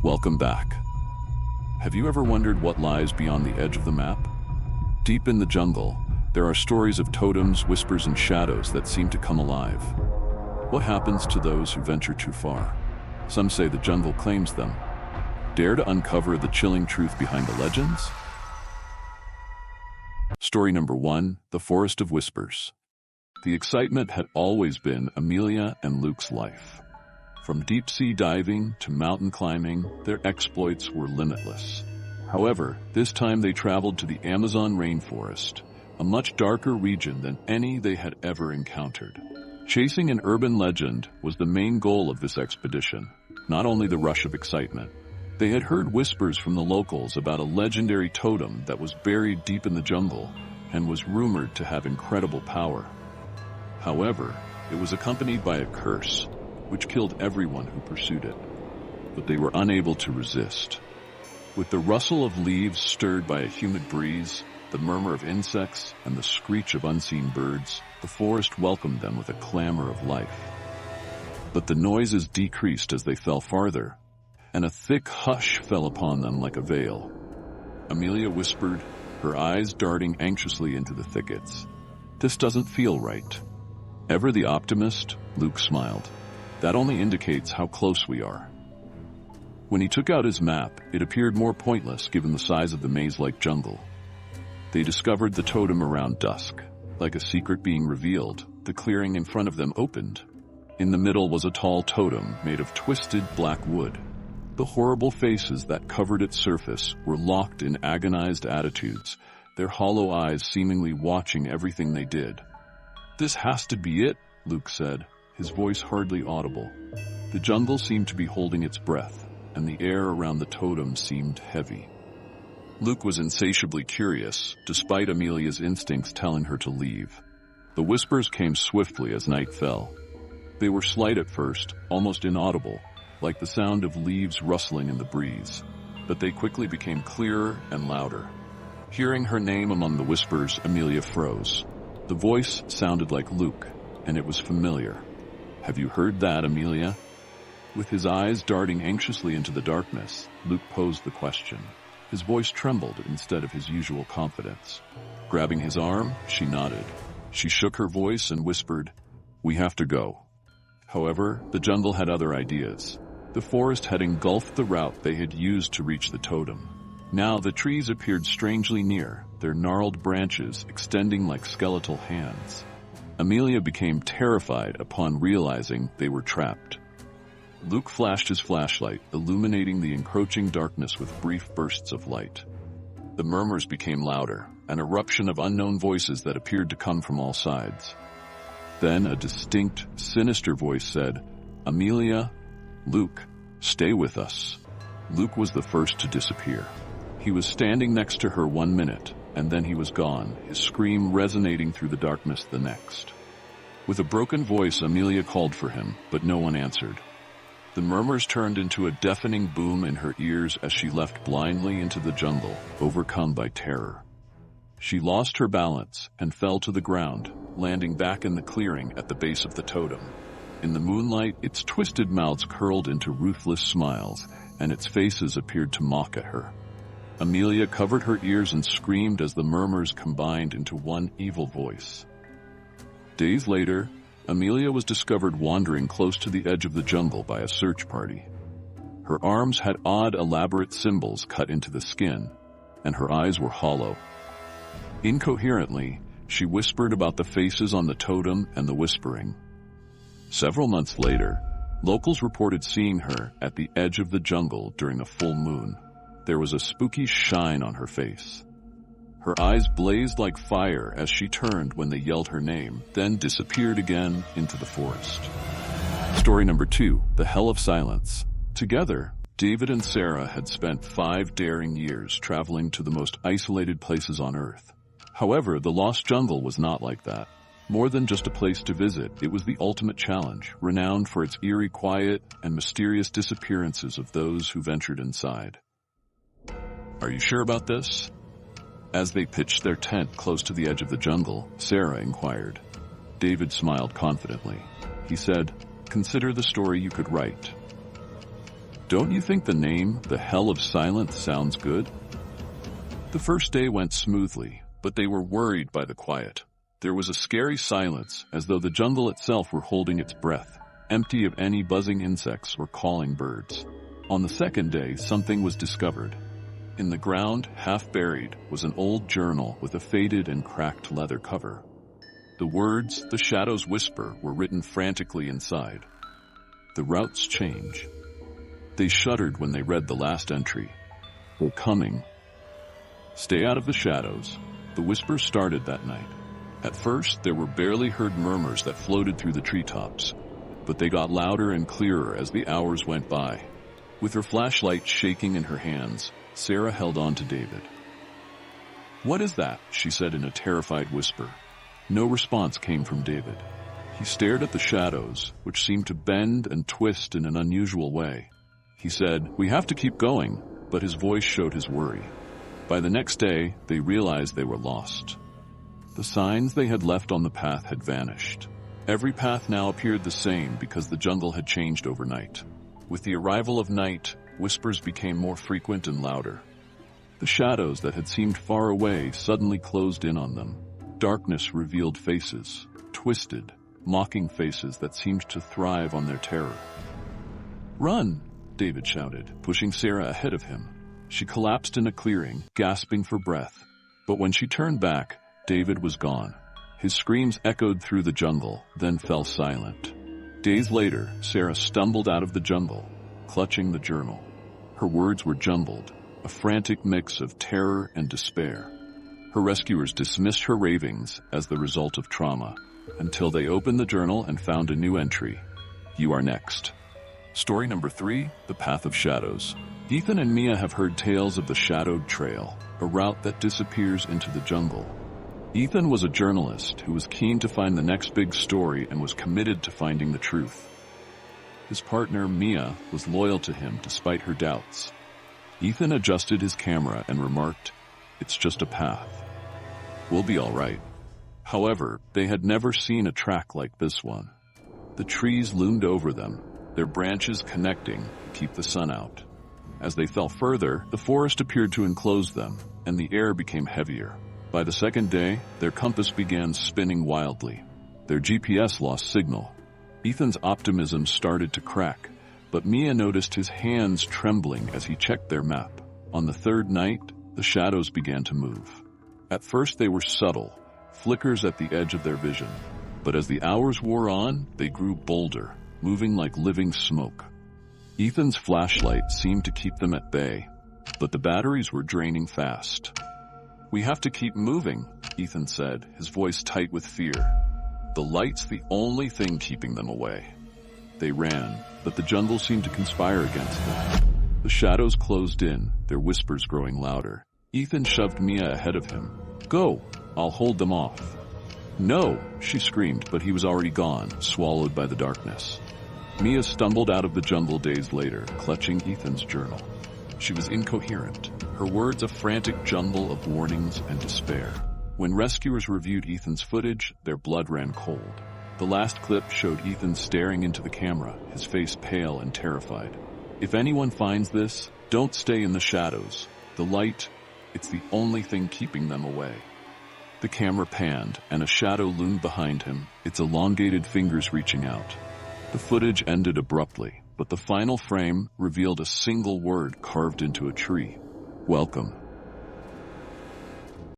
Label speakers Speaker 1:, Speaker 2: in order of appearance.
Speaker 1: Welcome back. Have you ever wondered what lies beyond the edge of the map? Deep in the jungle, there are stories of totems, whispers, and shadows that seem to come alive. What happens to those who venture too far? Some say the jungle claims them. Dare to uncover the chilling truth behind the legends? Story number 1, The Forest of Whispers. The excitement had always been Amelia and Luke's life. From deep-sea diving to mountain climbing, their exploits were limitless. However, this time they traveled to the Amazon rainforest, a much darker region than any they had ever encountered. Chasing an urban legend was the main goal of this expedition, not only the rush of excitement. They had heard whispers from the locals about a legendary totem that was buried deep in the jungle and was rumored to have incredible power. However, it was accompanied by a curse, which killed everyone who pursued it. But they were unable to resist. With the rustle of leaves stirred by a humid breeze, the murmur of insects, and the screech of unseen birds, the forest welcomed them with a clamor of life. But the noises decreased as they fell farther, and a thick hush fell upon them like a veil. Amelia whispered, her eyes darting anxiously into the thickets. "This doesn't feel right." Ever the optimist, Luke smiled. "That only indicates how close we are." When he took out his map, it appeared more pointless given the size of the maze-like jungle. They discovered the totem around dusk. Like a secret being revealed, the clearing in front of them opened. In the middle was a tall totem made of twisted black wood. The horrible faces that covered its surface were locked in agonized attitudes, their hollow eyes seemingly watching everything they did. "This has to be it," Luke said, his voice hardly audible. The jungle seemed to be holding its breath, and the air around the totem seemed heavy. Luke was insatiably curious, despite Amelia's instincts telling her to leave. The whispers came swiftly as night fell. They were slight at first, almost inaudible, like the sound of leaves rustling in the breeze, but they quickly became clearer and louder. Hearing her name among the whispers, Amelia froze. The voice sounded like Luke, and it was familiar. "Have you heard that, Amelia?" With his eyes darting anxiously into the darkness, Luke posed the question. His voice trembled instead of his usual confidence. Grabbing his arm, she nodded. She shook her voice and whispered, "We have to go." However, the jungle had other ideas. The forest had engulfed the route they had used to reach the totem. Now the trees appeared strangely near, their gnarled branches extending like skeletal hands. Amelia became terrified upon realizing they were trapped. Luke flashed his flashlight, illuminating the encroaching darkness with brief bursts of light. The murmurs became louder, an eruption of unknown voices that appeared to come from all sides. Then a distinct, sinister voice said, "Amelia, Luke, stay with us." Luke was the first to disappear. He was standing next to her 1 minute, and then he was gone, his scream resonating through the darkness the next. With a broken voice, Amelia called for him, but no one answered. The murmurs turned into a deafening boom in her ears as she left blindly into the jungle, overcome by terror. She lost her balance and fell to the ground, landing back in the clearing at the base of the totem. In the moonlight, its twisted mouths curled into ruthless smiles, and its faces appeared to mock at her. Amelia covered her ears and screamed as the murmurs combined into one evil voice. Days later, Amelia was discovered wandering close to the edge of the jungle by a search party. Her arms had odd, elaborate symbols cut into the skin, and her eyes were hollow. Incoherently, she whispered about the faces on the totem and the whispering. Several months later, locals reported seeing her at the edge of the jungle during a full moon. There was a spooky shine on her face. Her eyes blazed like fire as she turned when they yelled her name, then disappeared again into the forest. Story number 2, The Hell of Silence. Together, David and Sarah had spent 5 daring years traveling to the most isolated places on Earth. However, the Lost Jungle was not like that. More than just a place to visit, it was the ultimate challenge, renowned for its eerie quiet and mysterious disappearances of those who ventured inside. "Are you sure about this?" As they pitched their tent close to the edge of the jungle, Sarah inquired. David smiled confidently. He said, "Consider the story you could write." Don't you think the name, the Hell of Silence, sounds good? The first day went smoothly, but they were worried by the quiet. There was a scary silence, as though the jungle itself were holding its breath, empty of any buzzing insects or calling birds. On the second day, something was discovered. In the ground, half buried, was an old journal with a faded and cracked leather cover. The words, "The shadows whisper," were written frantically inside. The routes change. They shuddered when they read the last entry. "They're coming. Stay out of the shadows." The whispers started that night. At first, there were barely heard murmurs that floated through the treetops, but they got louder and clearer as the hours went by. With her flashlight shaking in her hands, Sarah held on to David. "What is that?" she said in a terrified whisper. No response came from David. He stared at the shadows, which seemed to bend and twist in an unusual way. He said, "We have to keep going," but his voice showed his worry. By the next day, they realized they were lost. The signs they had left on the path had vanished. Every path now appeared the same because the jungle had changed overnight. With the arrival of night, whispers became more frequent and louder. The shadows that had seemed far away suddenly closed in on them. Darkness revealed faces, twisted, mocking faces that seemed to thrive on their terror. "Run!" David shouted, pushing Sarah ahead of him. She collapsed in a clearing, gasping for breath. But when she turned back, David was gone. His screams echoed through the jungle, then fell silent. Days later, Sarah stumbled out of the jungle, clutching the journal. Her words were jumbled, a frantic mix of terror and despair. Her rescuers dismissed her ravings as the result of trauma, until they opened the journal and found a new entry. "You are next." Story number 3, The Path of Shadows. Ethan and Mia have heard tales of the Shadowed Trail, a route that disappears into the jungle. Ethan was a journalist who was keen to find the next big story and was committed to finding the truth. His partner, Mia, was loyal to him despite her doubts. Ethan adjusted his camera and remarked, "It's just a path. We'll be all right." However, they had never seen a track like this one. The trees loomed over them, their branches connecting to keep the sun out. As they fell further, the forest appeared to enclose them, and the air became heavier. By the second day, their compass began spinning wildly. Their GPS lost signal. Ethan's optimism started to crack, but Mia noticed his hands trembling as he checked their map. On the third night, the shadows began to move. At first they were subtle, flickers at the edge of their vision. But as the hours wore on, they grew bolder, moving like living smoke. Ethan's flashlight seemed to keep them at bay, but the batteries were draining fast. "We have to keep moving," Ethan said, his voice tight with fear. "The light's the only thing keeping them away." They ran, but the jungle seemed to conspire against them. The shadows closed in, their whispers growing louder. Ethan shoved Mia ahead of him. "Go, I'll hold them off." "No," she screamed, but he was already gone, swallowed by the darkness. Mia stumbled out of the jungle days later, clutching Ethan's journal. She was incoherent, her words a frantic jumble of warnings and despair. When rescuers reviewed Ethan's footage, their blood ran cold. The last clip showed Ethan staring into the camera, his face pale and terrified. "If anyone finds this, don't stay in the shadows. The light, it's the only thing keeping them away." The camera panned, and a shadow loomed behind him, its elongated fingers reaching out. The footage ended abruptly, but the final frame revealed a single word carved into a tree. "Welcome."